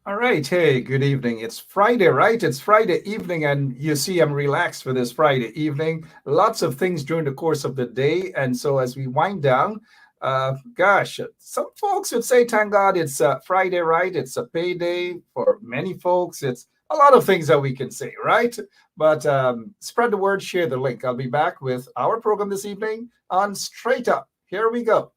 All right. Hey, good evening. It's Friday, right? It's Friday evening, and you see, I'm relaxed for this Friday evening. Lots of things during the course of the day. And so, as we wind down, gosh, some folks would say, thank God it's Friday, right? It's a payday. For many folks, it's a lot of things that we can say, right? But spread the word, share the link. I'll be back with our program this evening on Straight Up. Here we go.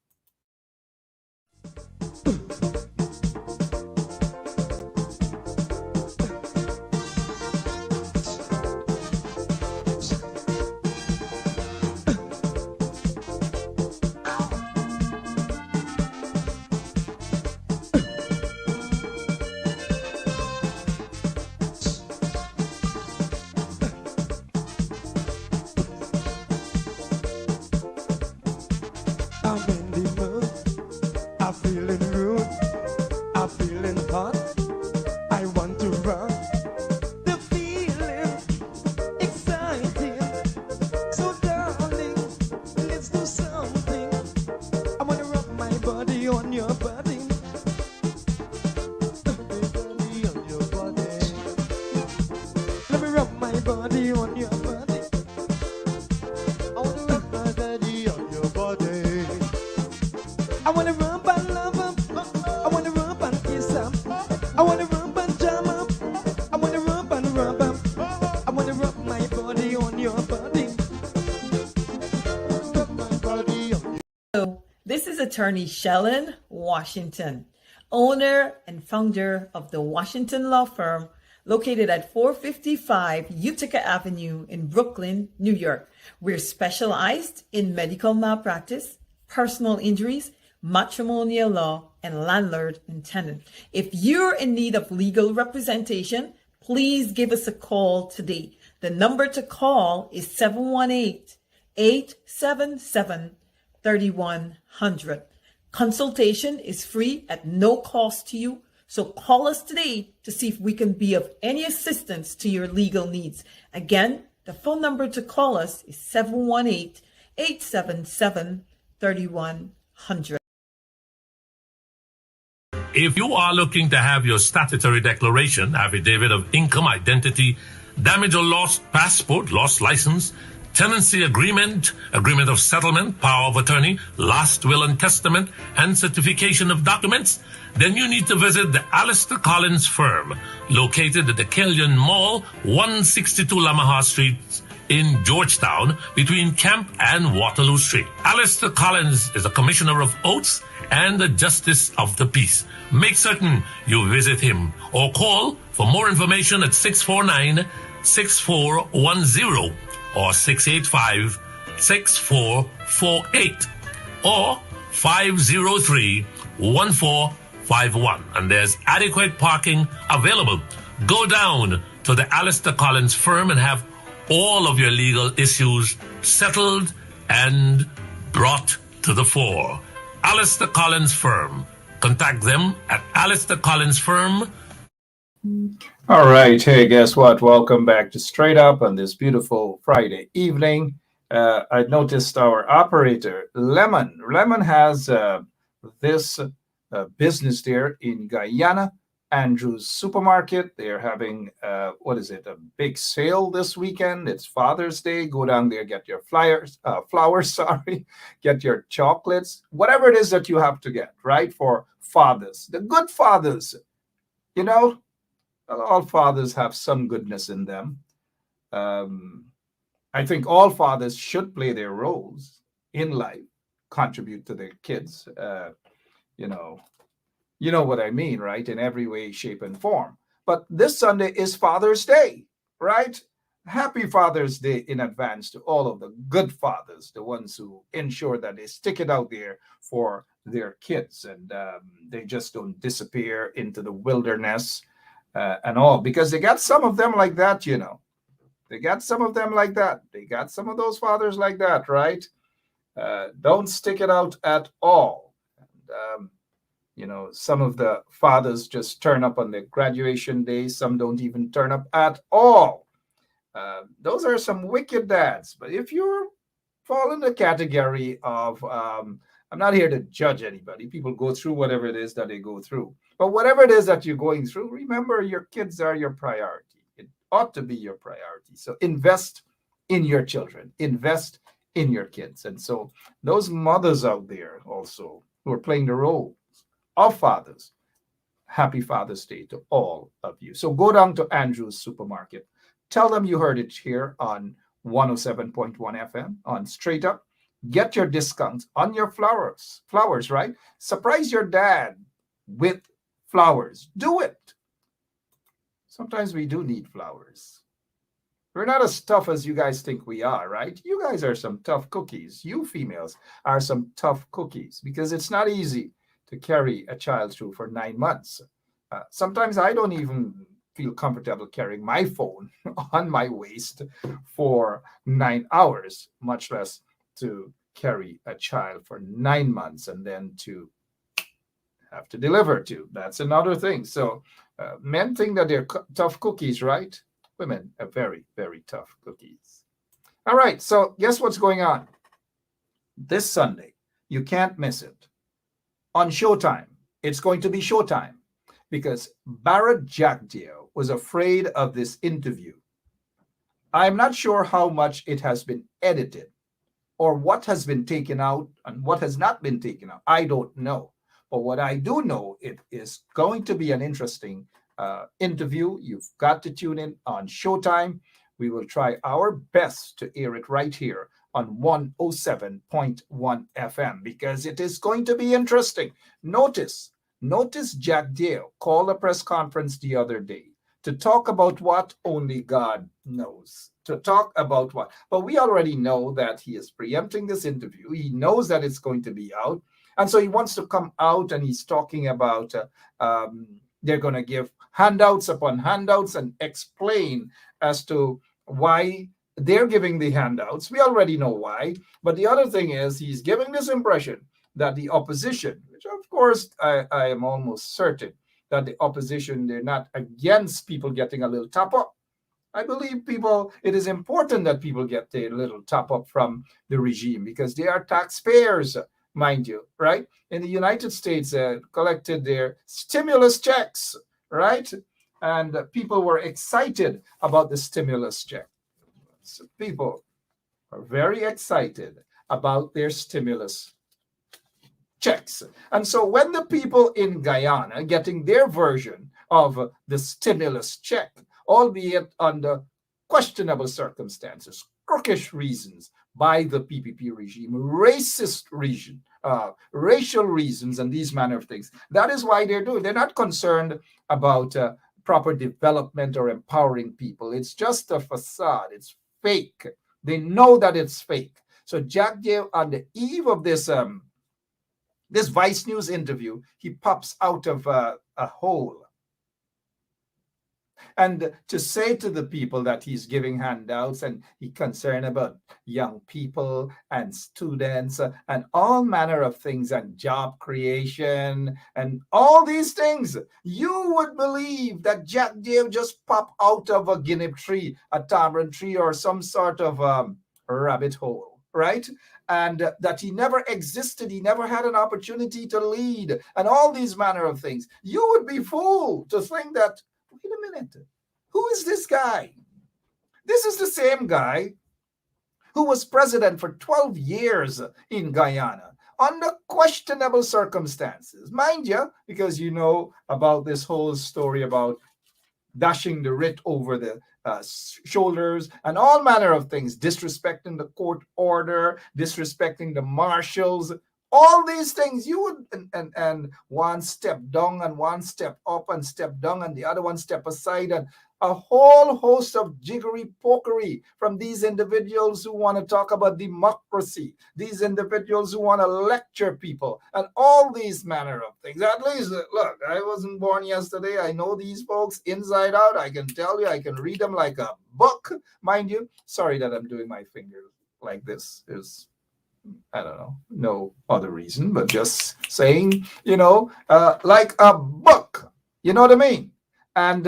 I'm in the mood. I'm feeling rude. I'm feeling hot. I want to run. The feeling exciting. So darling, let's do something. I wanna rub my body on your body. Body on your body. Let me rub my body on your body. I wanna rub my body on your body. I wanna rub and love up. I wanna rub and kiss up. I wanna rub and jam up. I wanna rub and rub up. I wanna rub my body on your body. Rub my body on your This is attorney Shellen Washington, owner and founder of the Washington Law Firm located at 455 Utica Avenue in Brooklyn, New York. We're specialized in medical malpractice, personal injuries, matrimonial law, and landlord and tenant. If you're in need of legal representation, please give us a call today. The number to call is 718-877-3100. Consultation is free at no cost to you. So call us today to see if we can be of any assistance to your legal needs. Again, the phone number to call us is 718-877-3100. If you are looking to have your statutory declaration, affidavit of income, identity, damage or lost passport, lost license, tenancy agreement, agreement of settlement, power of attorney, last will and testament, and certification of documents, then you need to visit the Alistair Collins firm, located at the Killian Mall, 162 Lamaha Street in Georgetown, between Camp and Waterloo Street. Alistair Collins is a commissioner of oaths and a justice of the peace. Make certain you visit him or call for more information at 649-6410 or 685-6448 or 503-1451. And there's adequate parking available. Go down to the Alistair Collins firm and have all of your legal issues settled and brought to the fore. Alistair Collins firm. Contact them at Alistair Collins firm. All right. Hey, guess what? Welcome back to Straight Up on this beautiful Friday evening. I noticed our operator, Lemon. Lemon has this business there in Guyana, Andrew's Supermarket. They're having, what is it, a big sale this weekend. It's Father's Day. Go down there, get your flowers, sorry, get your chocolates, whatever it is that you have to get, right, for fathers, the good fathers. You know, all fathers have some goodness in them. Um, I think all fathers should play their roles in life, contribute to their kids. You know, you know what I mean, right? In every way, shape, and form. But this Sunday is Father's Day, right? Happy Father's Day in advance to all of the good fathers, the ones who ensure that they stick it out there for their kids and they just don't disappear into the wilderness and all, because they got some of them like that, you know. They got some of them like that. They got some of those fathers like that, right? Don't stick it out at all. And, you know, some of the fathers just turn up on their graduation day. Some don't even turn up at all. Those are some wicked dads. But if you fall in the category of I'm not here to judge anybody. People go through whatever it is that they go through. But whatever it is that you're going through, remember your kids are your priority. It ought to be your priority. So invest in your children, invest in your kids. And so those mothers out there also who are playing the role of fathers, happy Father's Day to all of you. So go down to Andrew's Supermarket. Tell them you heard it here on 107.1 FM on Straight Up. Get your discounts on your flowers. Flowers, right? Surprise your dad with flowers. Do it. Sometimes we do need flowers. We're not as tough as you guys think we are, right? You guys are some tough cookies. You females are some tough cookies because it's not easy to carry a child through for 9 months. Sometimes I don't even feel comfortable carrying my phone on my waist for 9 hours, much less to carry a child for 9 months and then to have to deliver to. That's another thing. So men think that they're tough cookies, right? Women are very, very tough cookies. All right. So guess what's going on? This Sunday, you can't miss it. On Showtime, it's going to be Showtime because Barrett Jackdale was afraid of this interview. I'm not sure how much it has been edited or what has been taken out and what has not been taken out. I don't know. But what I do know, it is going to be an interesting interview. You've got to tune in on Showtime. We will try our best to air it right here on 107.1 FM because it is going to be interesting. Notice Jack Dale called a press conference the other day to talk about what only God knows. To talk about what. But we already know that he is preempting this interview. He knows that it's going to be out. And so he wants to come out and he's talking about they're going to give handouts upon handouts and explain as to why they're giving the handouts. We already know why. But the other thing is he's giving this impression that the opposition, which of course I am almost certain that the opposition, they're not against people getting a little top up. I believe it is important that people get a little top up from the regime because they are taxpayers, mind you, right? In the United States, collected their stimulus checks, right? And people were excited about the stimulus check. So people are very excited about their stimulus checks. And so when the people in Guyana getting their version of the stimulus check, albeit under questionable circumstances, crookish reasons by the PPP regime, racist region, racial reasons, and these manner of things. That is why they're doing. They're not concerned about proper development or empowering people. It's just a facade. It's fake. They know that it's fake. So Jack Dale, on the eve of this this Vice News interview, he pops out of a hole. And to say to the people that he's giving handouts and he's concerned about young people and students and all manner of things and job creation and all these things, you would believe that Jack Dale just popped out of a guinea tree, a tamarind tree, or some sort of rabbit hole, right? And that he never existed, he never had an opportunity to lead, and all these manner of things. You would be fooled to think that, wait a minute, who is this guy? This is the same guy who was president for 12 years in Guyana under questionable circumstances. Mind you, because you know about this whole story about dashing the writ over the shoulders and all manner of things, disrespecting the court order, disrespecting the marshals, all these things. You would and one step down and one step up and step down and the other one step aside, and a whole host of jiggery pokery from these individuals who want to talk about democracy, these individuals who want to lecture people, and all these manner of things. At least, look, I wasn't born yesterday. I know these folks inside out. I can tell you, I can read them like a book, mind you. Sorry that I'm doing my finger like this. Is I don't know, no other reason, but just saying, like a book. You know what I mean? And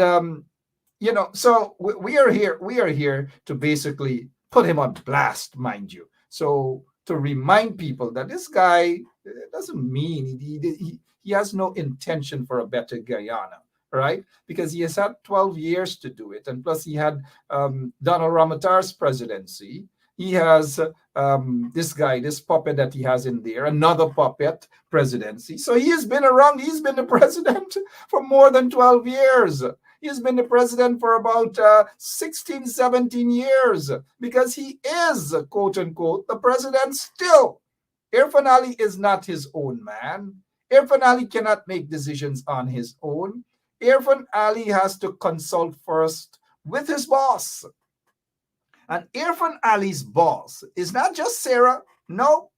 so we are here to basically put him on blast, mind you. So to remind people that this guy doesn't mean he has no intention for a better Guyana, right? Because he has had 12 years to do it. And plus, he had Donald Ramatar's presidency. He has this guy, this puppet that he has in there, another puppet presidency. So he has been around, he's been the president for more than 12 years. He's been the president for about 16, 17 years because he is, quote unquote, the president still. Irfan Ali is not his own man. Irfan Ali cannot make decisions on his own. Irfan Ali has to consult first with his boss. And Irfan Ali's boss is not just Sarah. No,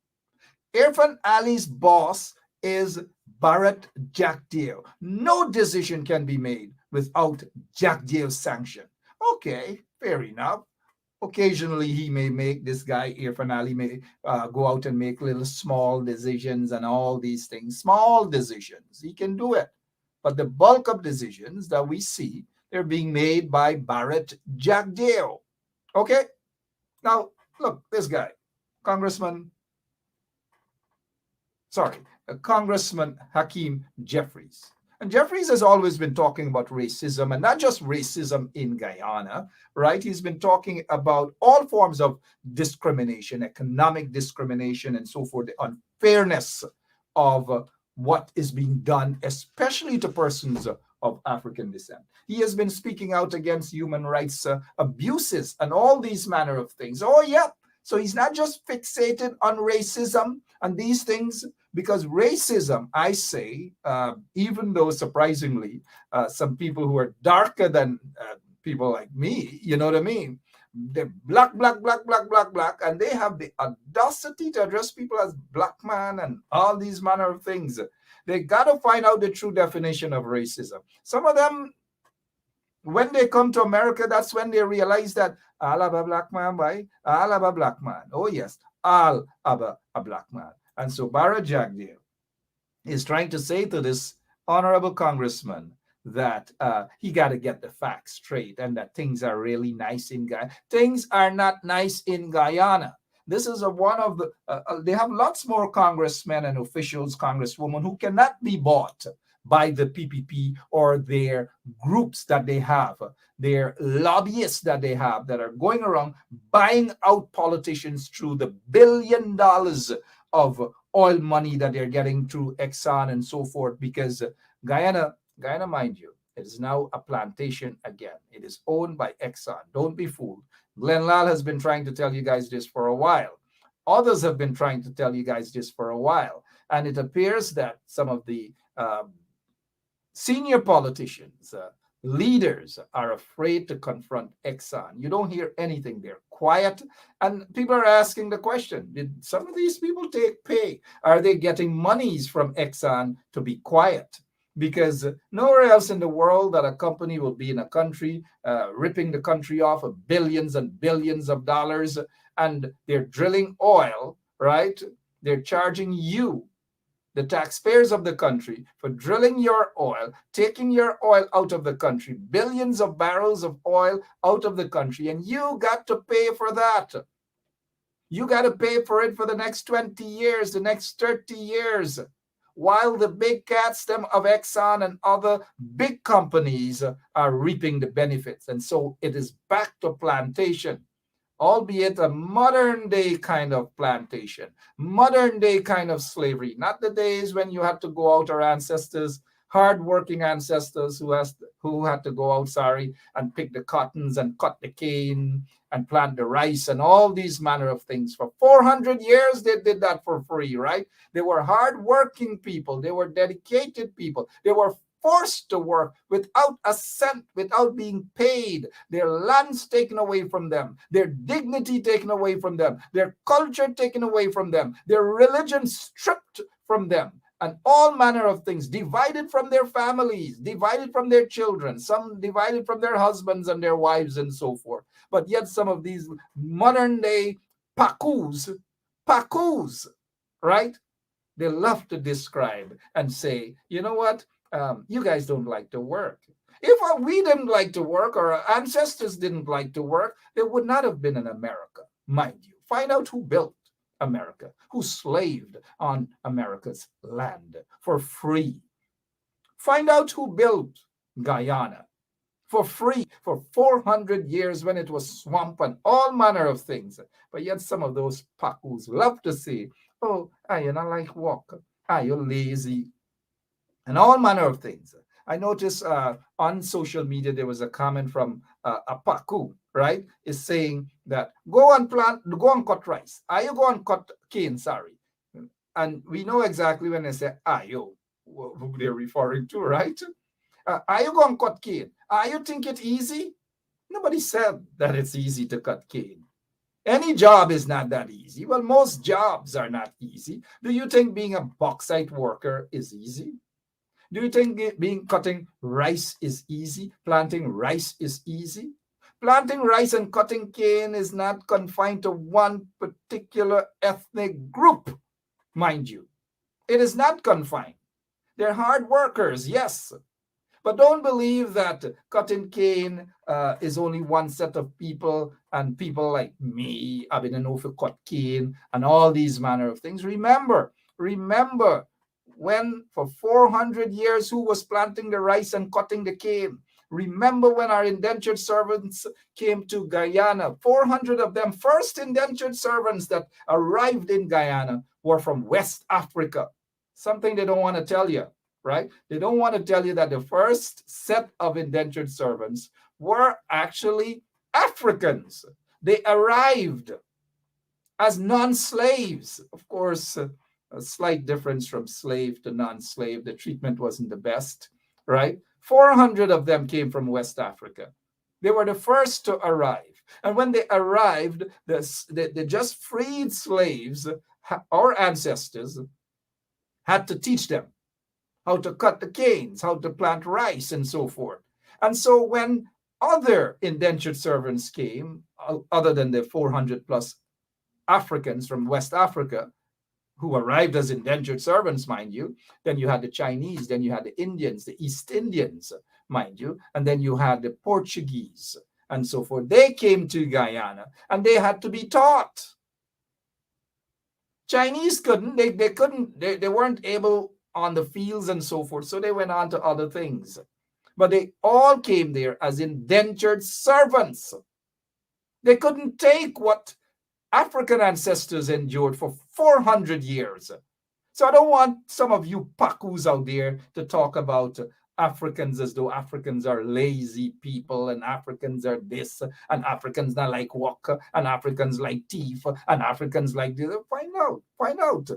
Irfan Ali's boss is Bharat Jagdeo. No decision can be made without Jagdeo's sanction. Okay, fair enough. Occasionally, he may make this guy, Irfan Ali, may go out and make little small decisions and all these things. Small decisions. He can do it. But the bulk of decisions that we see, they're being made by Bharat Jagdeo. Okay? Now, look, this guy, Congressman Hakeem Jeffries. And Jeffries has always been talking about racism, and not just racism in Guyana, right? He's been talking about all forms of discrimination, economic discrimination, and so forth, the unfairness of what is being done, especially to persons of African descent. He has been speaking out against human rights abuses and all these manner of things. Oh, yeah. So he's not just fixated on racism and these things, because racism, I say, even though surprisingly, some people who are darker than people like me, you know what I mean? They're black, and they have the audacity to address people as black man and all these manner of things. They got to find out the true definition of racism. Some of them, when they come to America, that's when they realize that all of a black man, why? All of a black man. Oh, yes, all of a black man. And so Bharat Jagdeo is trying to say to this honorable congressman that he got to get the facts straight and that things are really nice in Guyana. Things are not nice in Guyana. This is one of the, they have lots more congressmen and officials, congresswomen who cannot be bought by the PPP or their groups that they have, their lobbyists that they have that are going around buying out politicians through the $1 billion of oil money that they're getting through Exxon and so forth, because Guyana, mind you, it is now a plantation again. It is owned by Exxon. Don't be fooled. Glenn Lal has been trying to tell you guys this for a while. Others have been trying to tell you guys this for a while. And it appears that some of the senior politicians, leaders are afraid to confront Exxon. You don't hear anything. They're quiet. And people are asking the question, did some of these people take pay? Are they getting monies from Exxon to be quiet? Because nowhere else in the world that a company will be in a country, ripping the country off of billions and billions of dollars, and they're drilling oil, right? They're charging you, the taxpayers of the country, for drilling your oil, taking your oil out of the country, billions of barrels of oil out of the country, and you got to pay for that. You got to pay for it for the next 20 years, the next 30 years, while the big cats, them of Exxon and other big companies are reaping the benefits. And so it is back to plantation, albeit a modern day kind of plantation, modern day kind of slavery, not the days when you had to go out, our ancestors, hardworking ancestors who had to go out, and pick the cottons and cut the cane and plant the rice and all these manner of things. For 400 years, they did that for free, right? They were hardworking people. They were dedicated people. They were forced to work without a cent, without being paid, their lands taken away from them, their dignity taken away from them, their culture taken away from them, their religion stripped from them, and all manner of things, divided from their families, divided from their children, some divided from their husbands and their wives and so forth. But yet some of these modern day pakus, right? They love to describe and say, you know what? You guys don't like to work. If we didn't like to work, or our ancestors didn't like to work, they would not have been in America, mind you. Find out who built. America, who slaved on America's land for free. Find out who built Guyana for free for 400 years when it was swamp and all manner of things. But yet some of those Pacus love to say, oh, you not like walk, you're lazy, and all manner of things. I noticed on social media there was a comment from a Paku, right? Is saying that go and plant, go and cut rice. You go and cut cane, sorry. And we know exactly when they say ayo, who they're referring to, right? Are you going to cut cane? You think it easy? Nobody said that it's easy to cut cane. Any job is not that easy. Well, most jobs are not easy. Do you think being a bauxite worker is easy? Do you think being cutting rice is easy? Planting rice is easy? Planting rice and cutting cane is not confined to one particular ethnic group, mind you. It is not confined. They're hard workers, yes. But don't believe that cutting cane is only one set of people, and people like me, I've been know for cut cane and all these manner of things. Remember, when for 400 years who was planting the rice and cutting the cane? Remember when our indentured servants came to Guyana? 400 of them, first indentured servants that arrived in Guyana, were from West Africa. Something they don't want to tell you, right? They don't want to tell you that the first set of indentured servants were actually Africans. They arrived as non-slaves. Of course, a slight difference from slave to non-slave. The treatment wasn't the best, right? 400 of them came from West Africa. They were the first to arrive. And when they arrived, the just freed slaves, our ancestors, had to teach them how to cut the canes, how to plant rice, and so forth. And so when other indentured servants came, other than the 400 plus Africans from West Africa, who arrived as indentured servants, mind you, then you had the Chinese, then you had the Indians, the East Indians, mind you, and then you had the Portuguese, and so forth. They came to Guyana, and they had to be taught. Chinese couldn't, they weren't able on the fields and so forth, so they went on to other things. But they all came there as indentured servants. They couldn't take what African ancestors endured for 400 years. So I don't want some of you Pacus out there to talk about Africans as though Africans are lazy people, and Africans are this, and Africans not like work, and Africans like thief, and Africans like this. Find out.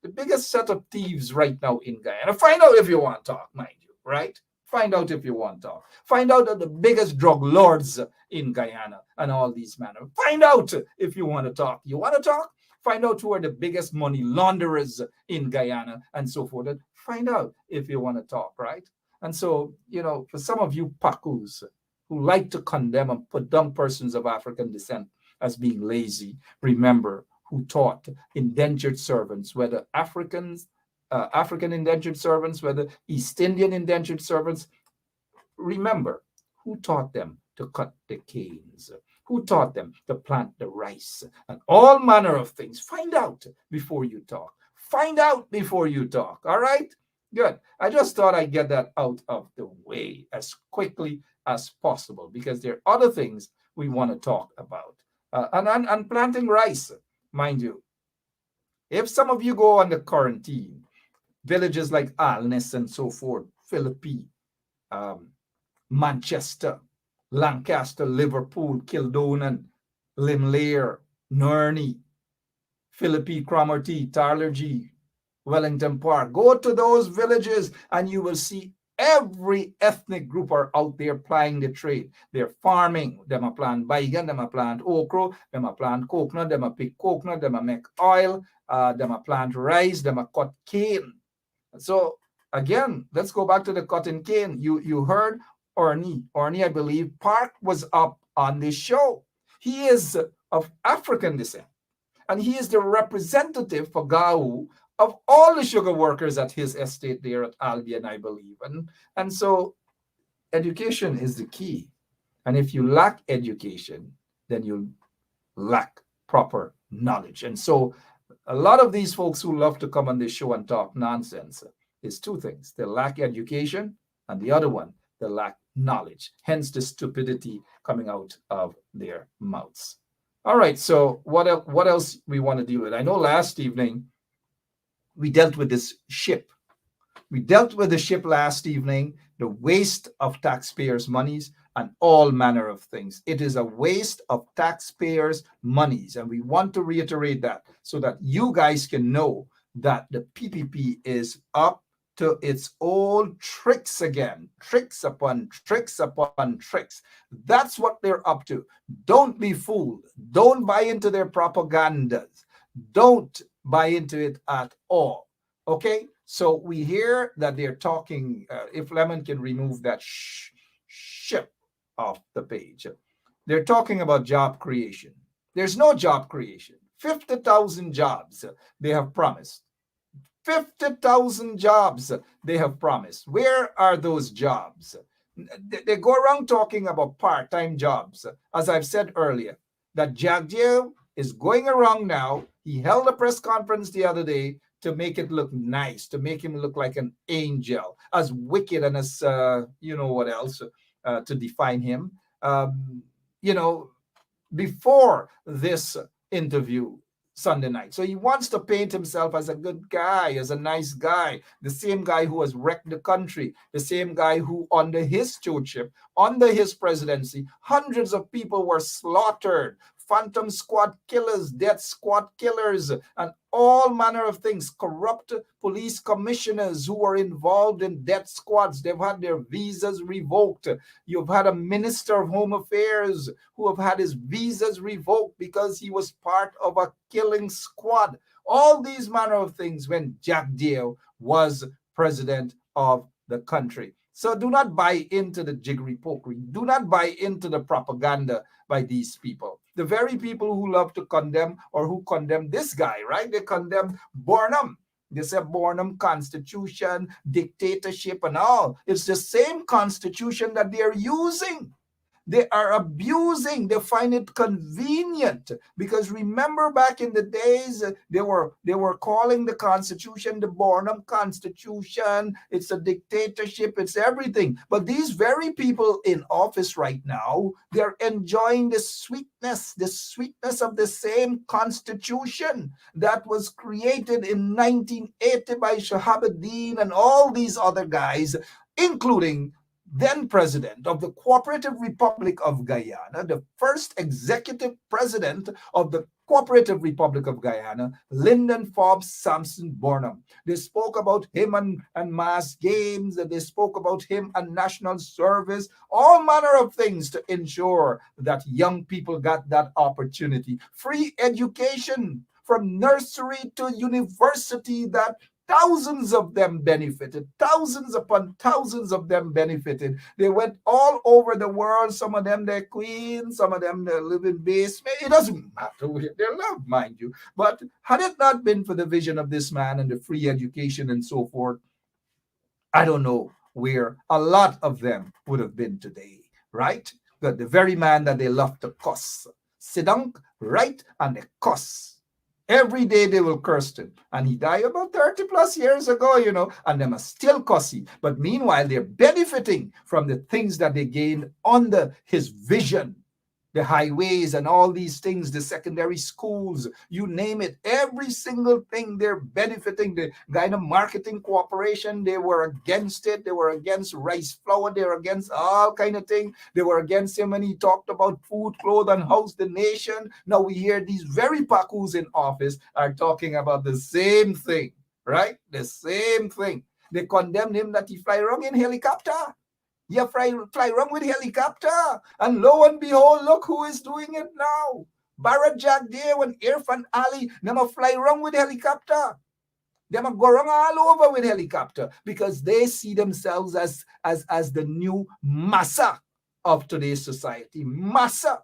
The biggest set of thieves right now in Guyana. Find out if you want to talk, mind you, right? Find out if you want to talk. Find out that the biggest drug lords in Guyana and all these manner. Find out if you want to talk. You want to talk? Find out who are the biggest money launderers in Guyana and so forth. And find out if you want to talk, right? And so, for some of you Pacus who like to condemn and put down persons of African descent as being lazy, remember who taught indentured servants, whether African indentured servants, whether East Indian indentured servants. Remember who taught them to cut the canes, who taught them to plant the rice, and all manner of things. Find out before you talk. Find out before you talk. All right? Good. I just thought I'd get that out of the way as quickly as possible, because there are other things we want to talk about. And planting rice, mind you. If some of you go on the quarantine, villages like Alness and so forth, Philippi, Manchester, Lancaster, Liverpool, Kildonan, Limlair, Nerney, Philippi, Cromarty, Tarlergy, Wellington Park. Go to those villages and you will see every ethnic group are out there plying the trade. They're farming. Them a plant baigan, them a plant okra, them a plant coconut, them a pick coconut, them a make oil, them a plant rice, them a cut cane. So again, let's go back to the cotton cane. You heard Orny, I believe, Park was up on this show. He is of African descent, and he is the representative for Gau of all the sugar workers at his estate there at Albion, I believe. And so education is the key. And if you lack education, then you lack proper knowledge. And so A lot of these folks who love to come on this show and talk nonsense is two things. They lack education, and the other one, they lack knowledge. Hence the stupidity coming out of their mouths. All right, so what else we want to deal with? I know last evening we dealt with this ship. We dealt with the ship last evening, the waste of taxpayers' monies and all manner of things. It is a waste of taxpayers' monies. And we want to reiterate that so that you guys can know that the PPP is up to its old tricks again. Tricks upon tricks upon tricks. That's what they're up to. Don't be fooled. Don't buy into their propagandas. Don't buy into it at all. Okay? So we hear that they're talking, if Lemon can remove that ship off the page, they're talking about job creation. There's no job creation. 50,000 jobs they have promised. 50,000 jobs they have promised. Where are those jobs? They go around talking about part-time jobs. As I've said earlier, that Jagdeo is going around now. He held a press conference the other day to make it look nice, to make him look like an angel, as wicked and as, you know what else, to define him. You know, before this interview Sunday night. So he wants to paint himself as a good guy, as a nice guy, the same guy who has wrecked the country, the same guy who, under his stewardship, under his presidency, hundreds of people were slaughtered. Phantom squad killers, death squad killers, and all manner of things. Corrupt police commissioners who were involved in death squads. They've had their visas revoked. You've had a minister of home affairs who have had his visas revoked because he was part of a killing squad. All these manner of things when Jagdeo was president of the country. So do not buy into the jiggery pokery. Do not buy into the propaganda by these people. The very people who love to condemn or who condemn this guy, right? They condemn Burnham. They say Burnham constitution, dictatorship and all. It's the same constitution that they're using. They are abusing. They find it convenient because remember back in the days they were calling the Constitution the Burnham Constitution. It's a dictatorship. It's everything. But these very people in office right now, they're enjoying the sweetness of the same Constitution that was created in 1980 by Shahabuddin and all these other guys, including then president of the Cooperative Republic of Guyana, the first executive president of the Cooperative Republic of Guyana, Lyndon Forbes Sampson Burnham. They spoke about him and mass games, they spoke about him and national service, all manner of things to ensure that young people got that opportunity. Free education from nursery to university that thousands of them benefited. Thousands upon thousands of them benefited. They went all over the world. Some of them, they're queens. Some of them, they live in basement. It doesn't matter where they live, mind you. But had it not been for the vision of this man and the free education and so forth, I don't know where a lot of them would have been today, right? But the very man that they love to cuss. Sit down, right, and they cuss. Every day they will curse him. And he died about 30 plus years ago, you know, and them are still cussy. But meanwhile, they're benefiting from the things that they gained under his vision. The highways and all these things, the secondary schools, you name it, every single thing they're benefiting. The Guyana Marketing Corporation, they were against it. They were against rice flour. They were against all kind of thing. They were against him when he talked about food, clothes, and house the nation. Now we hear these very pakus in office are talking about the same thing, right? The same thing. They condemned him that he fly around in helicopter. You fly wrong with helicopter. And lo and behold, look who is doing it now. Barrett Jagdeo and Irfan Ali, them a fly wrong with helicopter. Them a go wrong all over with helicopter because they see themselves as the new massa of today's society. Massa.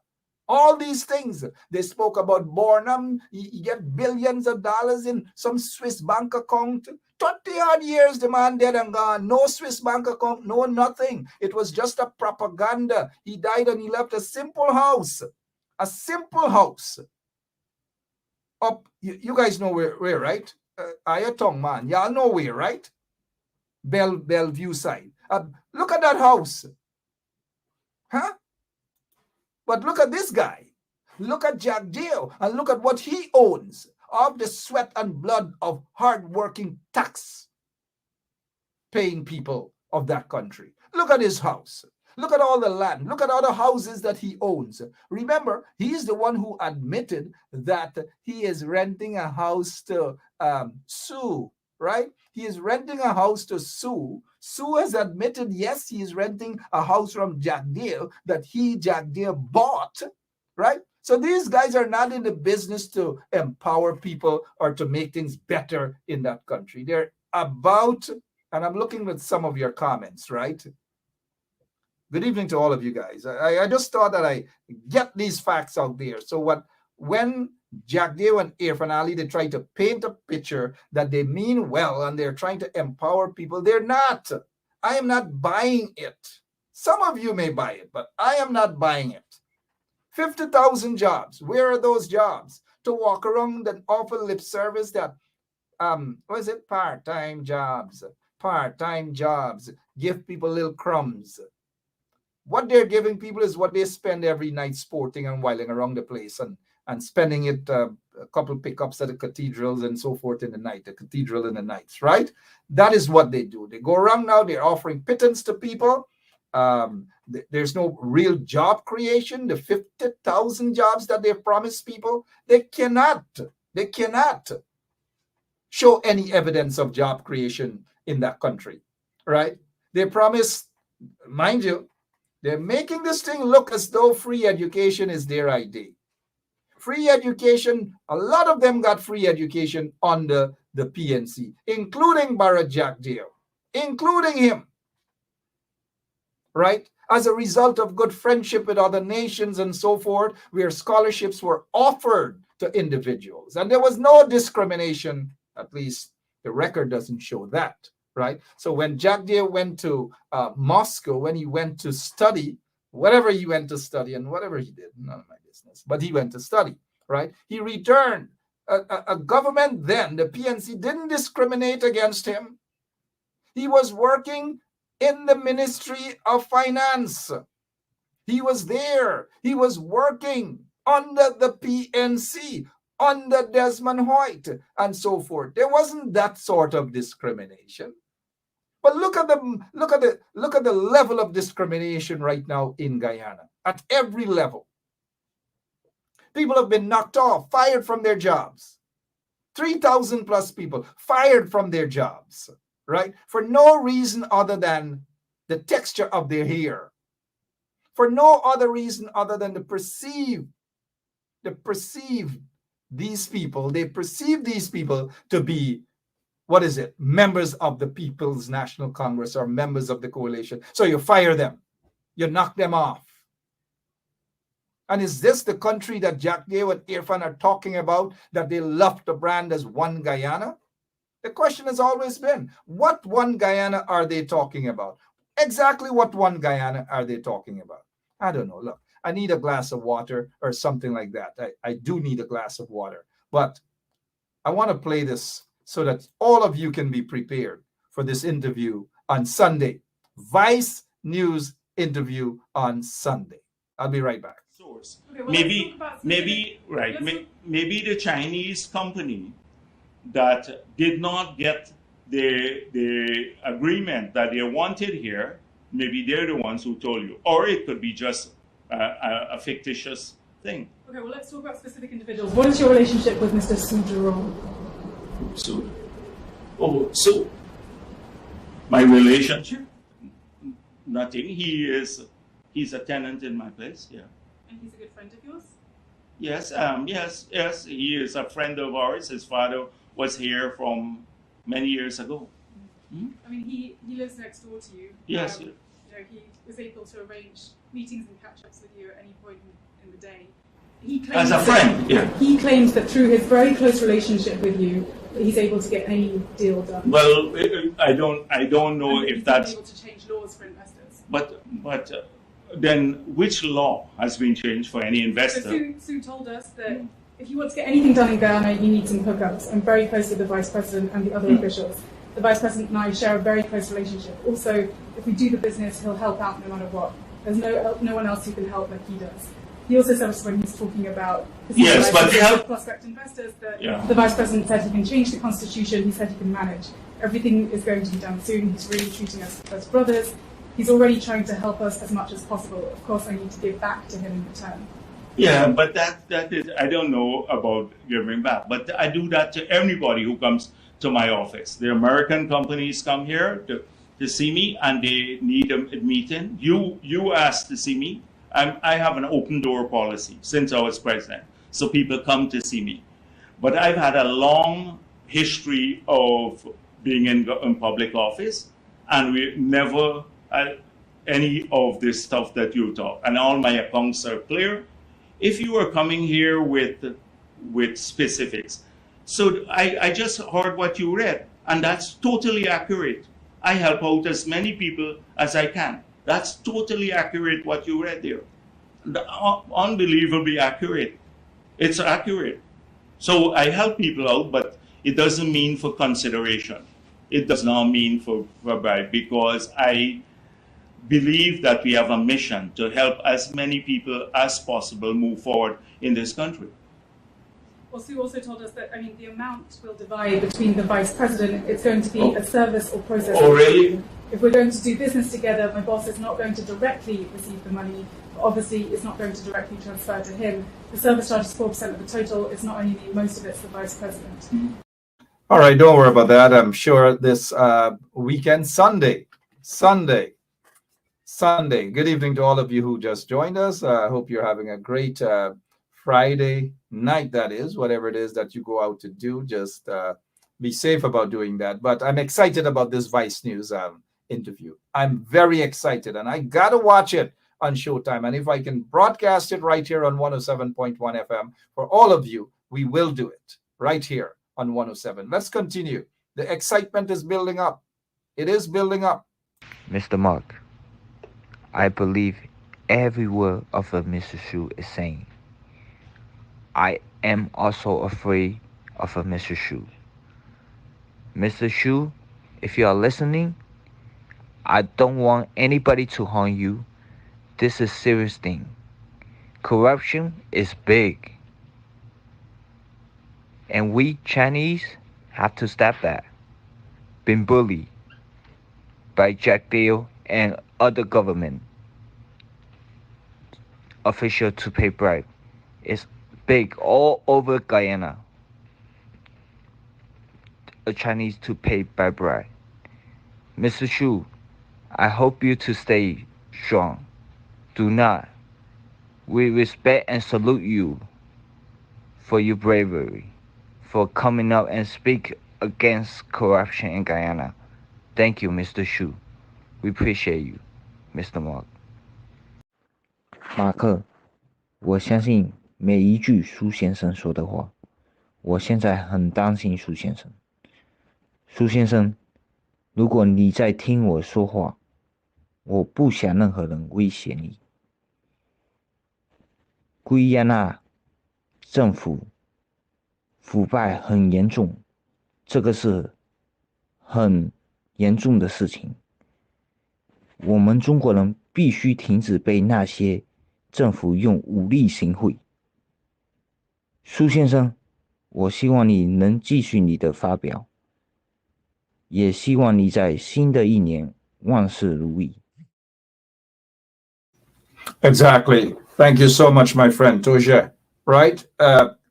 All these things. They spoke about Burnham. He get billions of dollars in some Swiss bank account. 30 odd years the man dead and gone. No Swiss bank account, no nothing. It was just a propaganda. He died and he left a simple house. A simple house. up. You guys know where, right? Ayatong man, y'all know where, right? Bellevue side. Look at that house, huh? But look at this guy. Look at Jack Dale, and look at what he owns of the sweat and blood of hardworking tax-paying people of that country. Look at his house. Look at all the land. Look at all the houses that he owns. Remember, he's the one who admitted that he is renting a house to Sue, right? He is renting a house to Sue. Sue has admitted, yes, he is renting a house from Jack Dale that Jack Dale bought, right? So these guys are not in the business to empower people or to make things better in that country. They're about, and I'm looking at some of your comments, right? Good evening to all of you guys. I just thought that I get these facts out there. So when Jack Dale and Irfan Ali, they try to paint a picture that they mean well and they're trying to empower people, they're not. I am not buying it. Some of you may buy it, but I am not buying it. 50,000 jobs. Where are those jobs? To walk around and offer lip service that, what is it? Part-time jobs. Part-time jobs. Give people little crumbs. What they're giving people is what they spend every night sporting and whiling around the place and spending it a couple pickups at the cathedrals and so forth in the night, the cathedral in the nights, right? That is what they do. They go around now, they're offering pittance to people. There's no real job creation. The 50,000 jobs that they've promised people, they cannot show any evidence of job creation in that country, right? They promise, mind you, they're making this thing look as though free education is their idea. Free education, a lot of them got free education under the PNC, including Barrett Jack Dale, including him, right? As a result of good friendship with other nations and so forth, where scholarships were offered to individuals. And there was no discrimination, at least the record doesn't show that. Right. So when Jack Dale went to Moscow, when he went to study, whatever he went to study and whatever he did, none of my business, but he went to study, right? He returned. A government then, the PNC, didn't discriminate against him. He was working in the Ministry of Finance. He was there. He was working under the PNC, under Desmond Hoyt, and so forth. There wasn't that sort of discrimination. But look at the level of discrimination right now in Guyana at every level. People have been knocked off, fired from their jobs. 3,000 plus people fired from their jobs, right? For no reason other than the texture of their hair. For no other reason other than they perceive these people to be, what is it? Members of the People's National Congress or members of the coalition. So you fire them. You knock them off. And is this the country that Jack Dale and Irfan are talking about, that they love to brand as one Guyana? The question has always been, what one Guyana are they talking about? Exactly what one Guyana are they talking about? I don't know. Look, I need a glass of water or something like that. I do need a glass of water. But I want to play this so that all of you can be prepared for this interview on Sunday. Vice News interview on Sunday. I'll be right back. Source. Okay, well, maybe the Chinese company that did not get the agreement that they wanted here, maybe they're the ones who told you, or it could be just a fictitious thing. Okay, well, let's talk about specific individuals. What is your relationship with Mr. Sujarong? So my relationship, nothing. He's a tenant in my place. Yeah. And he's a good friend of yours? Yes. He is a friend of ours. His father was here from many years ago. Mm-hmm. I mean, he lives next door to you. Yes. You know, he was able to arrange meetings and catch-ups with you at any point in the day. He claims as a friend, yeah. He claims that through his very close relationship with you, he's able to get any deal done. Well, I don't know and if that's able to change laws for investors. But then which law has been changed for any investor? So Sue told us that if you want to get anything done in Guyana, you need some hookups. I'm very close with the Vice President and the other officials. The Vice President and I share a very close relationship. Also, if we do the business, he'll help out no matter what. There's no one else who can help like he does. He also said us when he's talking about prospect investors that the Vice President said he can change the Constitution, he said he can manage. Everything is going to be done soon. He's really treating us as brothers. He's already trying to help us as much as possible. Of course, I need to give back to him in return. Yeah, but that is, I don't know about giving back, but I do that to everybody who comes to my office. The American companies come here to see me and they need a meeting. You asked to see me. I have an open door policy since I was president. So people come to see me. But I've had a long history of being in public office, and we never had any of this stuff that you talk. And all my accounts are clear. If you are coming here with specifics, so I just heard what you read, and that's totally accurate. I help out as many people as I can. That's totally accurate what you read there. Unbelievably accurate. It's accurate. So I help people out, but it doesn't mean for consideration. It does not mean for bribe, because I believe that we have a mission to help as many people as possible move forward in this country. Well, Sue also told us that, the amount will divide between the Vice President. It's going to be a service or process. Oh, really? If we're going to do business together, my boss is not going to directly receive the money. Obviously, it's not going to directly transfer to him. The service charge is 4% of the total. It's not only me, most of it's the Vice President. Mm-hmm. All right, don't worry about that. I'm sure this weekend, Sunday. Good evening to all of you who just joined us. I hope you're having a great Friday night, that is, whatever it is that you go out to do. Just be safe about doing that. But I'm excited about this Vice News interview. I'm very excited, and I got to watch it on Showtime. And if I can broadcast it right here on 107.1 FM for all of you, we will do it right here on 107. Let's continue. The excitement is building up. It is building up. Mr. Mark, I believe every word of what Mr. Shu is saying. I am also afraid of Mr. Shu. Mr. Shu, if you are listening, I don't want anybody to harm you. This is a serious thing. Corruption is big. And we Chinese have to stop that. Been bullied by Jack Dale and other government official to pay bribe. It's big all over Guyana. A Chinese to pay by bribe. Mr. Shu, I hope you to stay strong. Do not. We respect and salute you for your bravery, for coming up and speak against corruption in Guyana. Thank you, Mr. Shu. We appreciate you, Mr. Mark. 马克，我相信每一句苏先生说的话。我现在很担心苏先生。苏先生，如果你在听我说话，我不想任何人威胁你。圭亚那政府腐败很严重，这个是很严重的事情。我们中国人必须停止被那些政府用武力行贿。苏先生，我希望你能继续你的发表，也希望你在新的一年万事如意。Exactly. Thank you so much, my friend Toja. Right?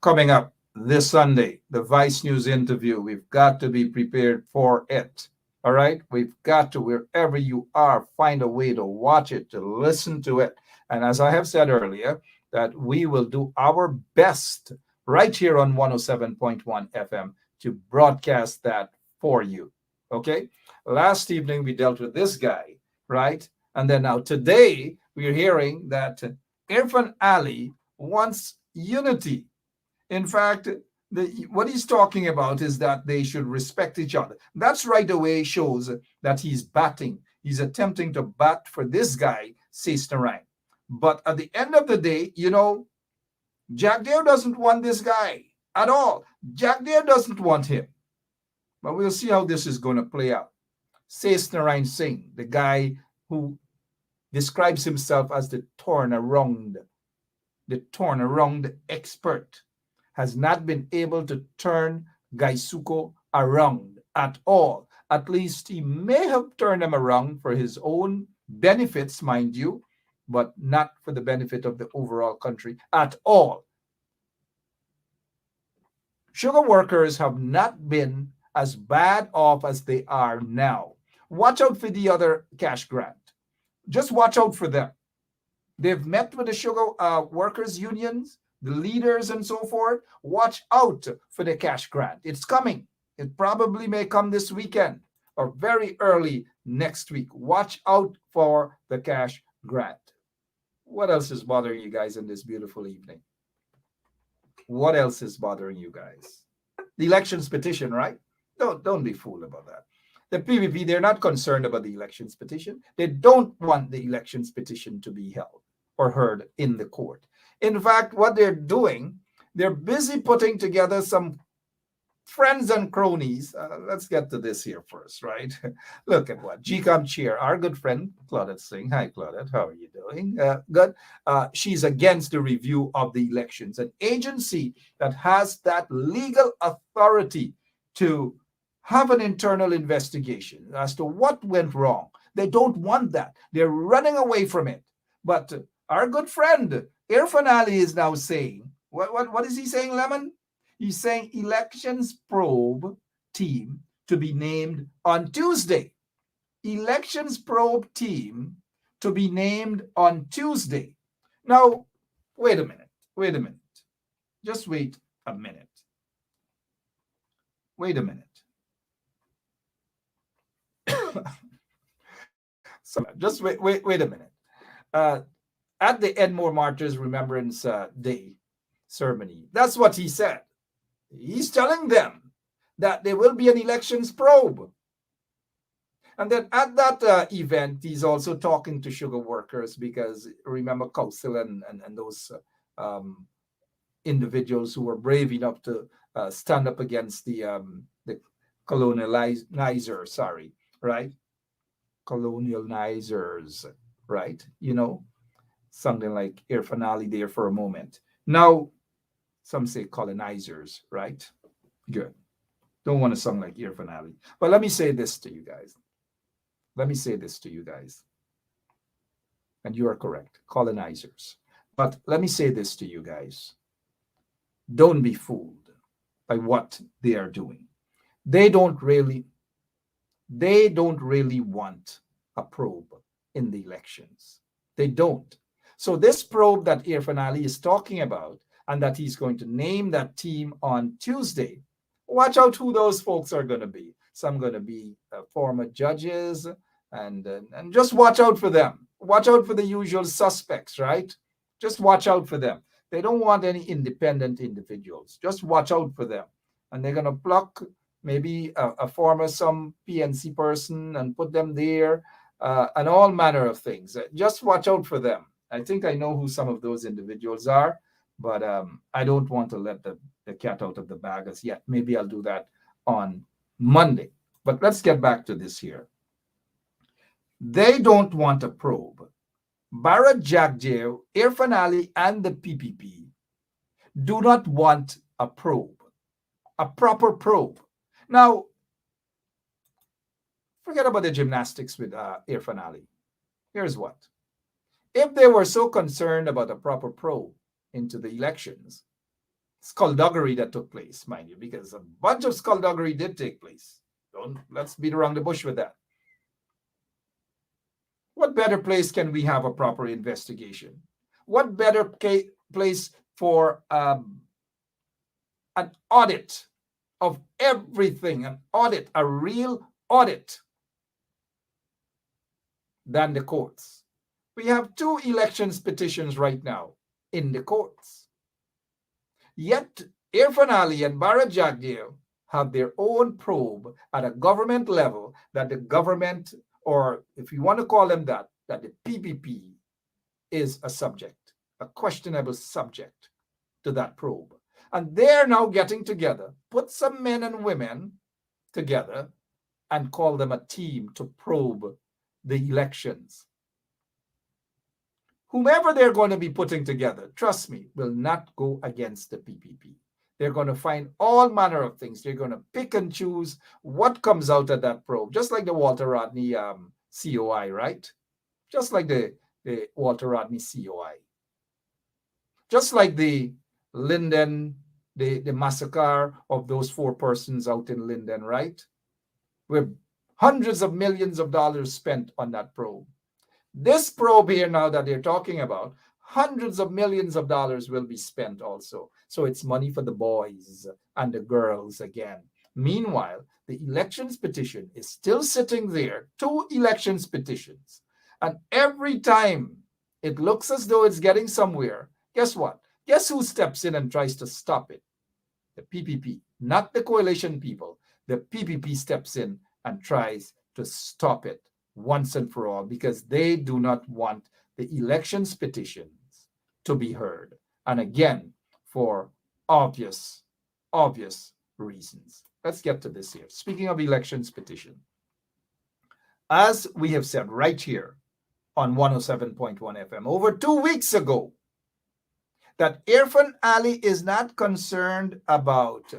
Coming up this Sunday, the Vice News interview. We've got to be prepared for it. All right? We've got to, wherever you are, find a way to watch it, to listen to it. And as I have said earlier, that we will do our best right here on 107.1 FM to broadcast that for you. Okay? Last evening, we dealt with this guy, right? And then now today, we're hearing that Irfan Ali wants unity. In fact, what he's talking about is that they should respect each other. That's right away shows that he's batting. He's attempting to bat for this guy, Sis Narang. But at the end of the day, Jack Dare doesn't want this guy at all. Jack Dare doesn't want him. But we'll see how this is going to play out. Says Narayan Singh, the guy who describes himself as the turnaround expert, has not been able to turn Gaisuko around at all. At least he may have turned him around for his own benefits, mind you, but not for the benefit of the overall country at all. Sugar workers have not been as bad off as they are now. Watch out for the other cash grant. Just watch out for them. They've met with the sugar workers unions, the leaders and so forth. Watch out for the cash grant. It's coming. It probably may come this weekend or very early next week. Watch out for the cash grant. What else is bothering you guys in this beautiful evening? What else is bothering you guys? The elections petition, right? Don't be fooled about that. The PPP, they're not concerned about the elections petition. They don't want the elections petition to be held or heard in the court. In fact, what they're doing, they're busy putting together some friends and cronies. Let's get to this here first, right? Look at what GCOM chair, our good friend Claudette Singh. Hi, Claudette. How are you doing? Good. She's against the review of the elections, an agency that has that legal authority to have an internal investigation as to what went wrong. They don't want that. They're running away from it. But our good friend Irfan Ali is now saying, what is he saying, Lemon? He's saying elections probe team to be named on Tuesday. Elections probe team to be named on Tuesday. Now, wait a minute. Just wait a minute. Wait a minute. So just wait a minute. At the Edmore Martyrs Remembrance Day ceremony, that's what he said. He's telling them that there will be an elections probe. And then at that event, he's also talking to sugar workers because remember Kausil and those individuals who were brave enough to stand up against the colonizers, right? Colonializers, right? You know, something like Irfan Ali there for a moment. Now, some say colonizers, right? Good. Don't want to sound like Irfan Ali. But let me say this to you guys. And you are correct, colonizers. But let me say this to you guys. Don't be fooled by what they are doing. They don't really want a probe in the elections. They don't. So this probe that Irfan Ali is talking about and that he's going to name that team on Tuesday, watch out who those folks are going to be. Some going to be former judges and just watch out for them. Watch out for the usual suspects, right? Just watch out for them. They don't want any independent individuals. Just watch out for them. And they're going to pluck maybe a former some PNC person and put them there and all manner of things. Just watch out for them. I think I know who some of those individuals are, but I don't want to let the cat out of the bag as yet. Maybe I'll do that on Monday. But let's get back to this here. They don't want a probe. Bharat Jagdeo, Irfan Ali, and the PPP do not want a probe, a proper probe. Now, forget about the gymnastics with Irfan Ali. Here's what. If they were so concerned about a proper probe into the elections, skullduggery that took place, mind you, because a bunch of skullduggery did take place. Let's beat around the bush with that. What better place can we have a proper investigation? What better place for an audit of everything, a real audit than the courts? We have 2 elections petitions right now in the courts. Yet Irfan Ali and Bharat Jagdeo have their own probe at a government level that the government, or if you want to call them that the PPP is a subject, a questionable subject. to that probe. And they're now getting together, put some men and women together, and call them a team to probe the elections. Whomever they're going to be putting together, trust me, will not go against the PPP. They're going to find all manner of things. They're going to pick and choose what comes out of that probe, just like the Walter Rodney COI, right? Just like the Walter Rodney COI. Just like the Linden, the massacre of those 4 persons out in Linden, right? Where hundreds of millions of dollars spent on that probe. This probe here now that they're talking about, hundreds of millions of dollars will be spent also. So it's money for the boys and the girls again. Meanwhile, the elections petition is still sitting there, 2 elections petitions. And every time it looks as though it's getting somewhere, guess what? Guess who steps in and tries to stop it? The PPP, not the coalition people. The PPP steps in and tries to stop it once and for all, because they do not want the elections petitions to be heard. And again, for obvious reasons. Let's get to this here. Speaking of elections petition, as we have said right here on 107.1 FM over 2 weeks ago, that Irfan Ali is not concerned about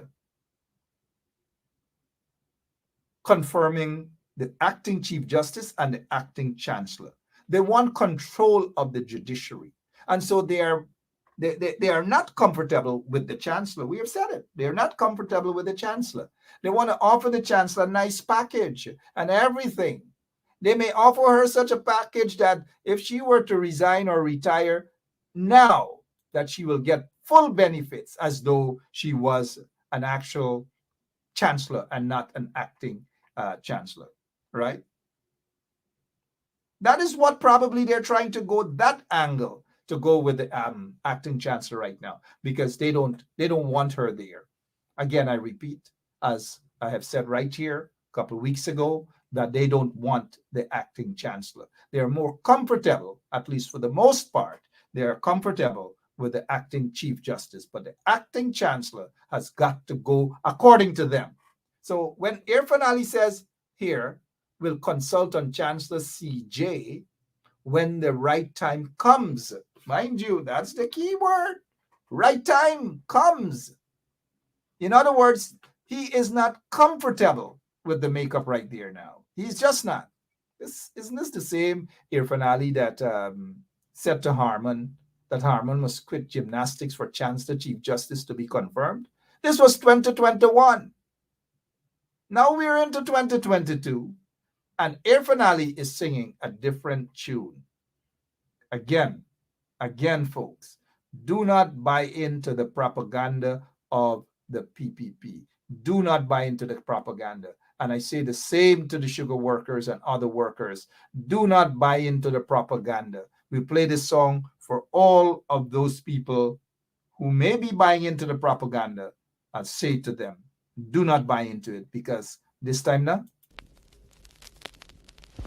confirming the acting Chief Justice and the acting Chancellor. They want control of the judiciary. And so they are not comfortable with the Chancellor. We have said it. They're not comfortable with the Chancellor. They want to offer the Chancellor a nice package and everything. They may offer her such a package that if she were to resign or retire now, that she will get full benefits as though she was an actual Chancellor and not an acting Chancellor, right? That is what probably they're trying to go that angle to go with the acting Chancellor right now, because they don't want her there. Again, I repeat, as I have said right here a couple of weeks ago, that they don't want the acting Chancellor. They are more comfortable, at least for the most part, they are comfortable with the acting Chief Justice, but the acting Chancellor has got to go according to them. So when Irfan Ali says here, we'll consult on Chancellor CJ when the right time comes. Mind you, that's the key word. Right time comes. In other words, he is not comfortable with the makeup right there now. He's just not. Isn't this the same Irfan Ali that said to Harman that Harman must quit gymnastics for Chancellor Chief Justice to be confirmed? This was 2021. Now we're into 2022, and Irfan Ali is singing a different tune. Again, folks, do not buy into the propaganda of the PPP. Do not buy into the propaganda. And I say the same to the sugar workers and other workers. Do not buy into the propaganda. We play this song for all of those people who may be buying into the propaganda. I'll say to them, do not buy into it, because this time now,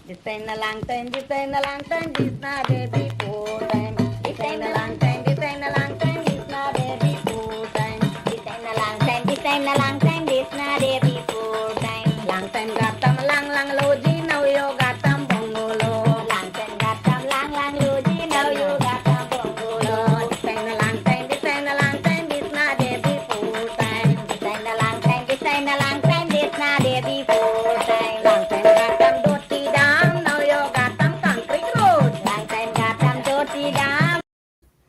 this ain't a long time, this ain't a long time, this not a before time. This ain't a long time, this ain't a long time, this not a before time. This ain't a long time, this ain't a long time, this not a before time. Long time got them lang loji, now you got them bongolo. Long time got them lang loji, now you got them bongolo. This ain't a long time, this ain't a long time, this not a before time. This ain't a long time, this ain't a long time, this not a before time. Long time got them dirty down, now you got them concrete road. Long time got them dirty down.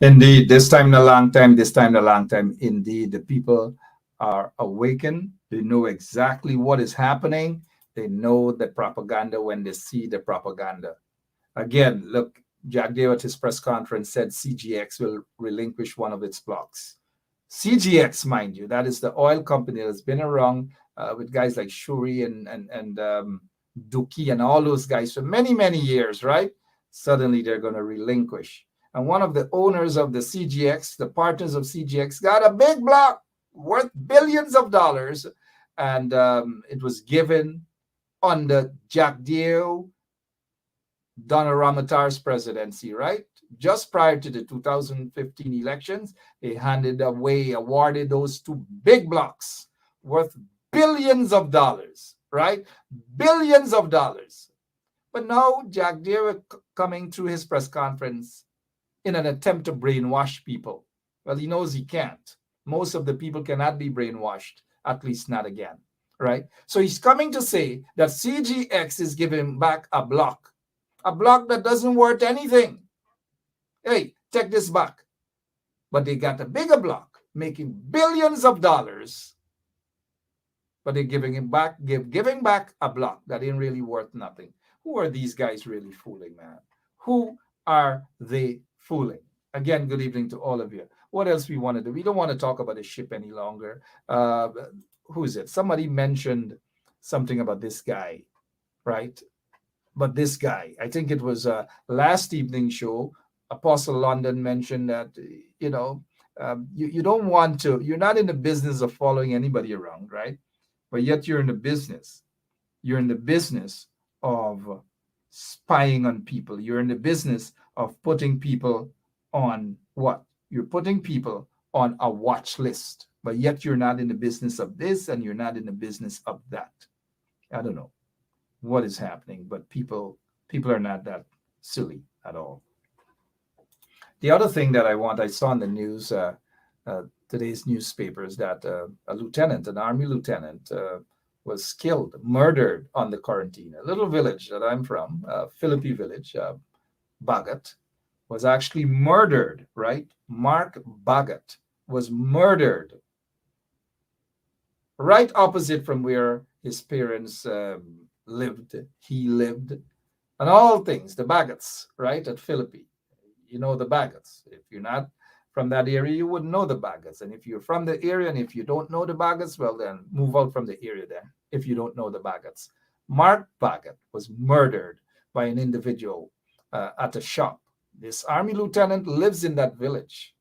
indeed, this time in a long time, indeed, the people are awakened. They know exactly what is happening. They know the propaganda when they see the propaganda. Again, look, Jack Day at his press conference said CGX will relinquish one of its blocks. CGX, mind you, that is the oil company that's been around with guys like Shuri and Duki and all those guys for many, many years, right? Suddenly they're going to relinquish. And one of the owners of the CGX, the partners of CGX, got a big block worth billions of dollars. And it was given under Jack Dio, Donna Ramatar's presidency, right? just prior to the 2015 elections, they awarded those two big blocks worth billions of dollars, right? Billions of dollars. But now Jack Deere coming through his press conference in an attempt to brainwash people. Well, he knows he can't. Most of the people cannot be brainwashed, at least not again, right? So he's coming to say that CGX is giving back a block that doesn't worth anything. Hey, take this back. But they got a bigger block, making billions of dollars, but they're giving back a block that ain't really worth nothing. Who are these guys really fooling, man? Who are they fooling? Again, good evening to all of you. What else we want to do? We don't want to talk about the ship any longer. Who is it? Somebody mentioned something about this guy, right? But this guy, I think it was last evening show, Apostle London mentioned that, you don't want to, you're not in the business of following anybody around, right? But yet you're in the business. You're in the business of spying on people. You're in the business of putting people on what? You're putting people on a watch list, but yet you're not in the business of this and you're not in the business of that. I don't know what is happening, but people are not that silly at all. The other thing that I saw in the news, today's newspapers, that an army lieutenant, was killed, murdered on the quarantine. A little village that I'm from, Philippi village, Bagat, was actually murdered, right? Mark Bagat was murdered right opposite from where his parents lived. He lived, and all things, the Bagats, right, at Philippi. You know the Bagats. If you're not from that area, you wouldn't know the Bagats. And if you're from the area and if you don't know the Bagats, well, then move out from the area then, if you don't know the Bagats. Mark Bagat was murdered by an individual at a shop. This army lieutenant lives in that village.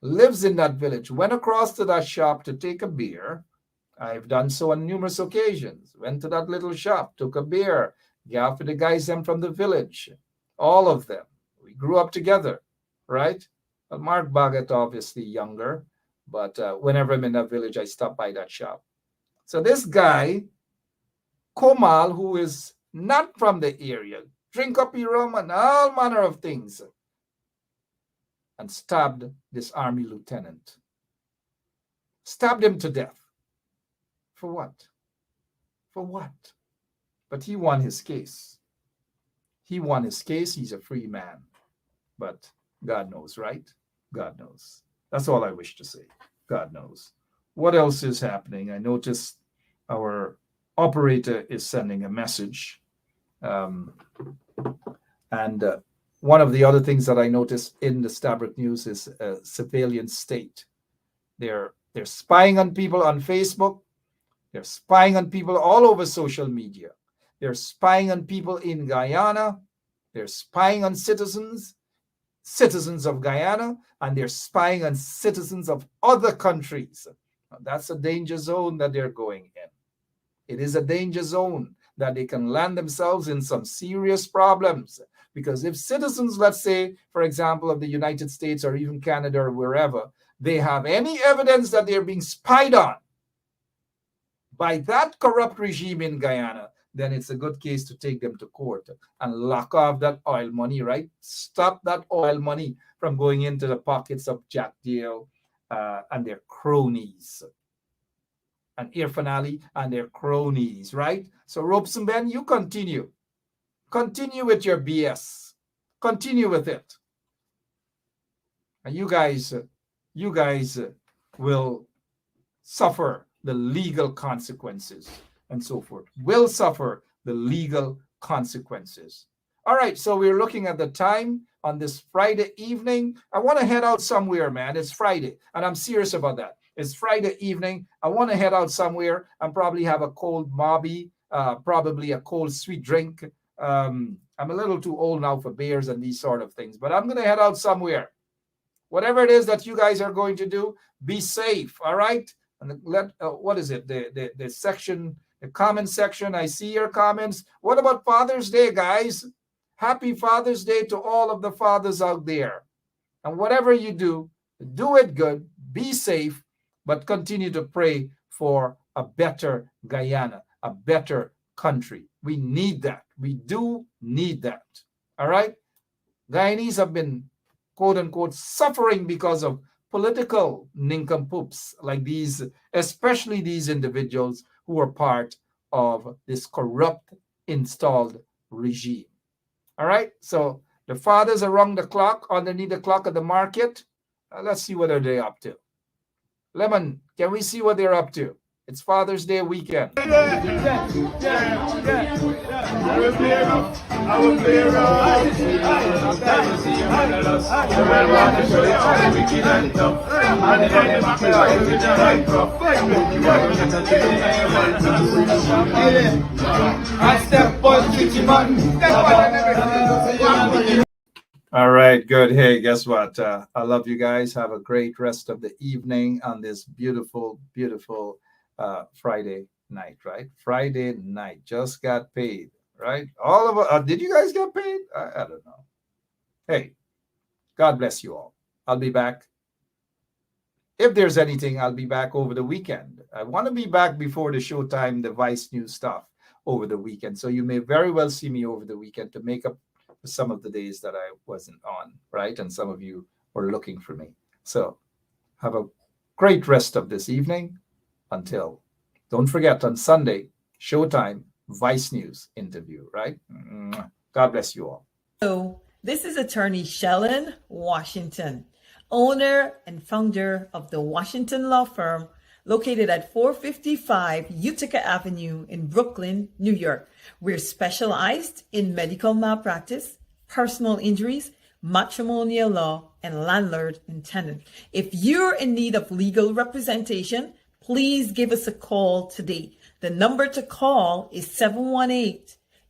Went across to that shop to take a beer. I've done so on numerous occasions. Went to that little shop, took a beer, got for the guys them from the village. All of them. We grew up together, right? Well, Mark Bagat, obviously younger, but whenever I'm in that village, I stop by that shop. So this guy, Komal, who is not from the area, drink up your rum and all manner of things, and stabbed this army lieutenant. Stabbed him to death. For what? For what? But he won his case. He's a free man. But God knows, right? God knows. That's all I wish to say. God knows. What else is happening? I noticed our operator is sending a message. And one of the other things that I noticed in the Stabrook News is surveillance state. They're spying on people on Facebook. They're spying on people all over social media. They're spying on people in Guyana. They're spying on citizens of Guyana, and they're spying on citizens of other countries. Now, that's a danger zone that they're going in. It is a danger zone that they can land themselves in some serious problems. Because if citizens, let's say, for example, of the United States or even Canada or wherever, they have any evidence that they're being spied on by that corrupt regime in Guyana, then it's a good case to take them to court and lock off that oil money, right? Stop that oil money from going into the pockets of Jack Deere and their cronies. And Irfan Ali and their cronies, right? So Robeson Ben, you continue. Continue with your BS. Continue with it. And you guys will suffer the legal consequences and so forth. Will suffer the legal consequences. All right, so we're looking at the time on this Friday evening. I want to head out somewhere, man. It's Friday, and I'm serious about that. It's Friday evening. I want to head out somewhere and probably have a cold mobby, probably a cold sweet drink. I'm a little too old now for beers and these sort of things, but I'm going to head out somewhere. Whatever it is that you guys are going to do, be safe, all right? And what is it? The section, the comment section. I see your comments. What about Father's Day, guys? Happy Father's Day to all of the fathers out there. And whatever you do it good, be safe, but continue to pray for a better Guyana, a better country. We need that. We do need that. All right? Guyanese have been, quote unquote, suffering because of political nincompoops like these, especially these individuals who are part of this corrupt installed regime. All right? So the fathers around the clock, underneath the clock of the market, let's see what are they up to. Lemon, can we see what they're up to? It's Father's Day weekend. I will play rough. I will play rough. The world want to show you how wicked and tough. And the enemy back with us with the right rough. You are going to take it I step on 50 man. All right, good. Hey, guess what? I love you guys. Have a great rest of the evening on this beautiful, beautiful Friday night, right? Friday night. Just got paid, right? All of us. Did you guys get paid? I don't know. Hey, God bless you all. I'll be back. If there's anything, I'll be back over the weekend. I want to be back before the showtime, the Vice News stuff over the weekend. So you may very well see me over the weekend to make up for some of the days that I wasn't on, right? And some of you were looking for me. So have a great rest of this evening. Until, don't forget on Sunday, Showtime, Vice News interview, right? God bless you all. So this is attorney Shellen Washington, owner and founder of the Washington law firm located at 455 Utica Avenue in Brooklyn, New York. We're specialized in medical malpractice, personal injuries, matrimonial law, and landlord and tenant. If you're in need of legal representation, please give us a call today. The number to call is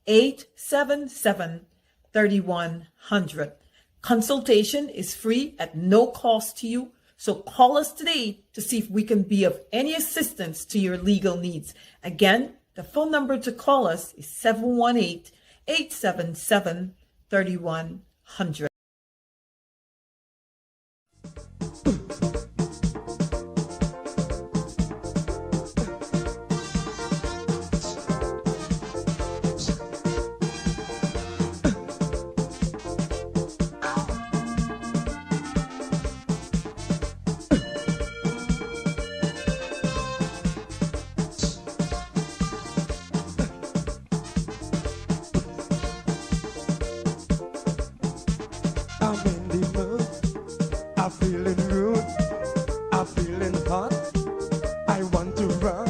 718-877-3100. Consultation is free at no cost to you. So call us today to see if we can be of any assistance to your legal needs. Again, the phone number to call us is 718-877-3100. I'm in the mood. I'm feeling rude. I'm feeling hot. I want to run.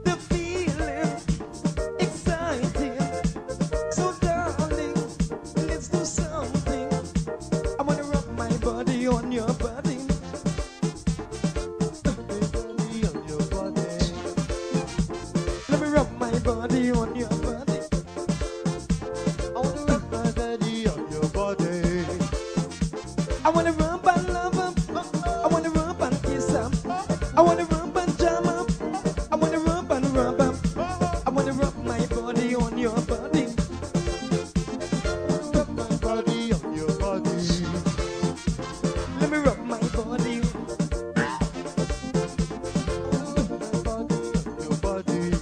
The feeling exciting. So darling, let's do something. I wanna rub my body on your body. Body on your body. Let me rub my body on your body. I wanna rub my body on your body. I wanna rub and love him. I wanna rub and kiss him. I wanna rub and jam him. I wanna rub and rub him. I wanna rub my body on your body. Rub my body on your body. Let me rub my body. Rub my body on your body.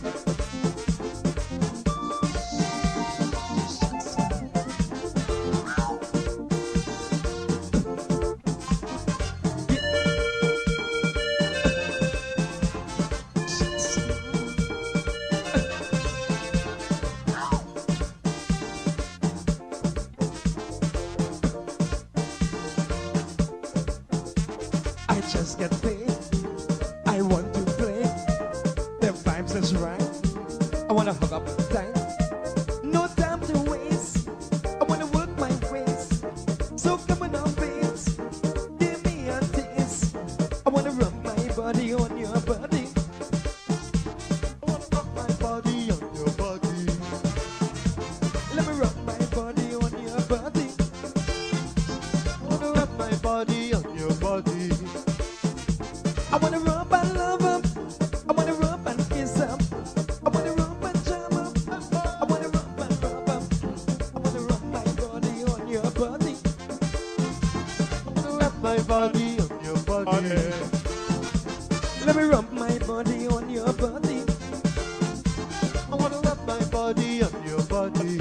I just get paid. I want to play. The vibes is right. I wanna hug up tight. No time to waste. I wanna work my ways. So come on, now, babes. Give me a taste. I wanna rub my body on your body. I wanna rub my body on your body. Let me rub my body on your body. I wanna rub my body on your body. I wanna rub and love him. I wanna rub and kiss him. I wanna rub and jam him. I wanna rub and rub him. I wanna rub my my body on your body. Let me rub my body on your body. I wanna rub my body on your body.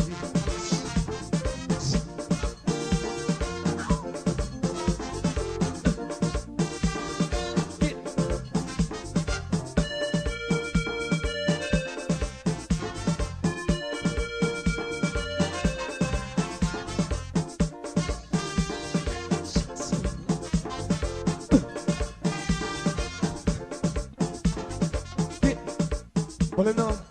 Pulling on.